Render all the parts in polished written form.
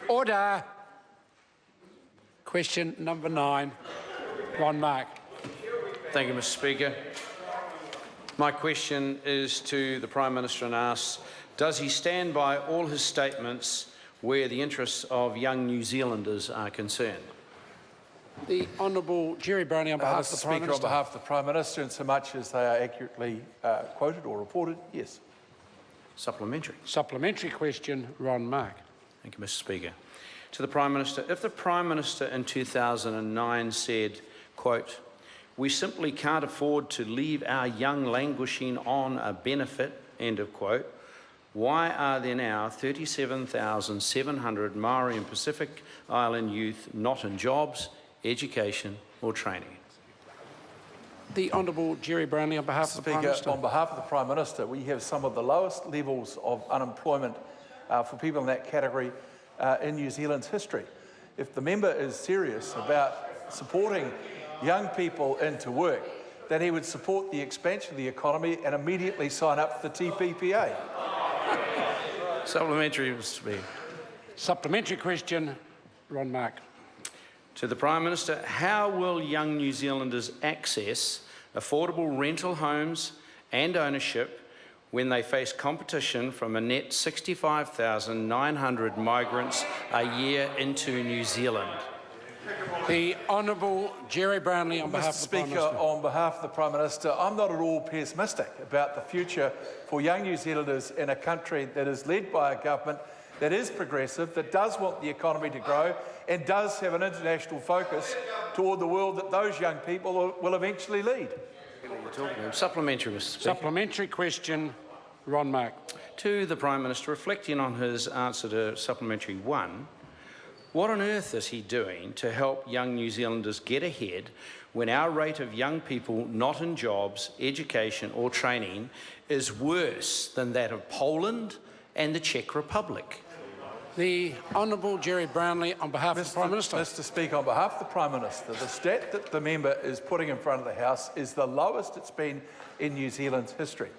Order. Question number 9. Ron Mark. Thank you, Mr. Speaker. My question is to the Prime Minister and asks, does he stand by all his statements where the interests of young New Zealanders are concerned? The Honourable Jerry Brownlee on behalf of the Prime Minister. On behalf of the Prime Minister, in so much as they are accurately quoted or reported, yes. Supplementary. Supplementary question, Ron Mark. Thank you, Mr. Speaker. To the Prime Minister, if the Prime Minister in 2009 said, quote, "We simply can't afford to leave our young languishing on a benefit," end of quote, why are there now 37,700 Maori and Pacific Island youth not in jobs, education or training? The Honourable Jerry Brownlee on behalf of the Prime Minister. On behalf of the Prime Minister, we have some of the lowest levels of unemployment for people in that category in New Zealand's history. If the member is serious about supporting young people into work, then he would support the expansion of the economy and immediately sign up for the TPPA. Supplementary, Mr. Speaker. Supplementary question, Ron Mark. To the Prime Minister, how will young New Zealanders access affordable rental homes and ownership when they face competition from a net 65,900 migrants a year into New Zealand? The Honourable Jerry Brownlee on behalf of the Prime Minister. On behalf of the Prime Minister, I'm not at all pessimistic about the future for young New Zealanders in a country that is led by a government that is progressive, that does want the economy to grow and does have an international focus toward the world that those young people will eventually lead. Supplementary, Mr. Speaker. Supplementary question, Ron Mark. To the Prime Minister, reflecting on his answer to Supplementary 1, what on earth is he doing to help young New Zealanders get ahead when our rate of young people not in jobs, education or training is worse than that of Poland and the Czech Republic? The Honourable Jerry Brownlee on behalf of the Prime Minister. Mr. Speaker, on behalf of the Prime Minister, the stat that the member is putting in front of the House is the lowest it's been in New Zealand's history.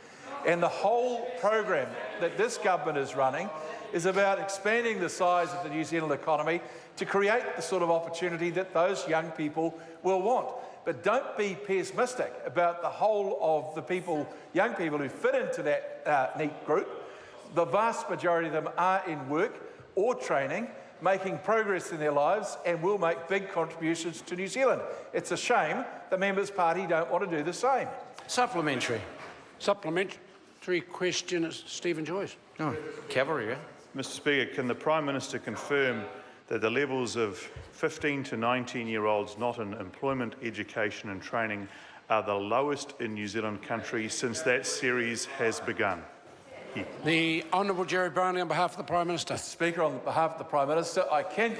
And the whole program that this government is running is about expanding the size of the New Zealand economy to create the sort of opportunity that those young people will want. But don't be pessimistic about the whole of the young people who fit into that neat group. The vast majority of them are in work or training, making progress in their lives and will make big contributions to New Zealand. It's a shame the Members' Party don't want to do the same. Supplementary. Supplementary question, Stephen Joyce. Oh, cavalry, yeah? Mr. Speaker, can the Prime Minister confirm that the levels of 15 to 19-year-olds not in employment, education and training are the lowest in New Zealand country since that series has begun? The Honourable Jerry Brownlee on behalf of the Prime Minister. Mr. Speaker, on behalf of the Prime Minister, I can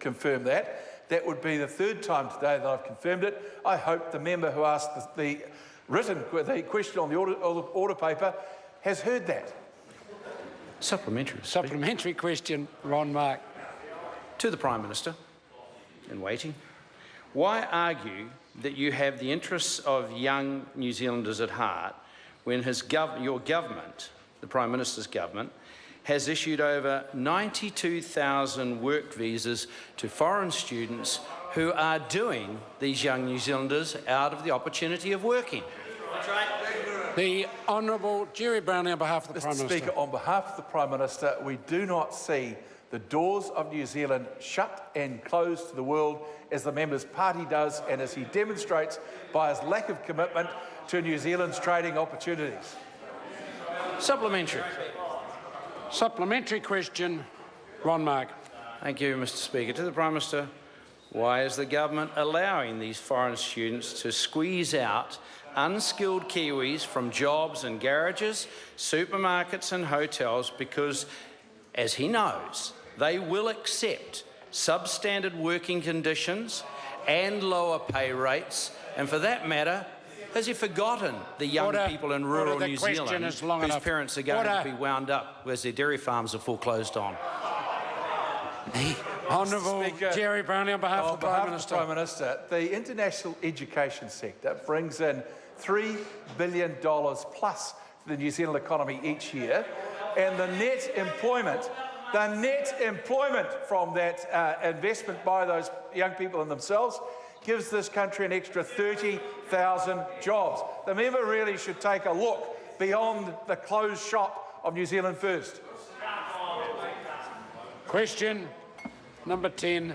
confirm that. That would be the third time today that I've confirmed it. I hope the member who asked the question on the order paper has heard that. Supplementary question, Ron Mark. To the Prime Minister, in waiting, why argue that you have the interests of young New Zealanders at heart when your government, the Prime Minister's government, has issued over 92,000 work visas to foreign students who are doing these young New Zealanders out of the opportunity of working? The Honourable Jerry Brownlee on behalf of the Prime Minister. Mr. Speaker, on behalf of the Prime Minister, we do not see the doors of New Zealand shut and closed to the world as the Member's Party does and as he demonstrates by his lack of commitment to New Zealand's trading opportunities. Supplementary question, Ron Mark. Thank you, Mr. Speaker. To the Prime Minister, why is the government allowing these foreign students to squeeze out unskilled Kiwis from jobs in garages, supermarkets and hotels because, as he knows, they will accept substandard working conditions and lower pay rates, and for that matter, has he forgotten the young people in rural New Zealand whose parents are going to be wound up as their dairy farms are foreclosed on? The Honourable Jerry Brownlee on behalf of the Prime Minister. Prime Minister, the international education sector brings in $3 billion plus to the New Zealand economy each year, and the net employment The net employment from that investment by those young people in themselves gives this country an extra 30,000 jobs. The member really should take a look beyond the closed shop of New Zealand First. Question number 10,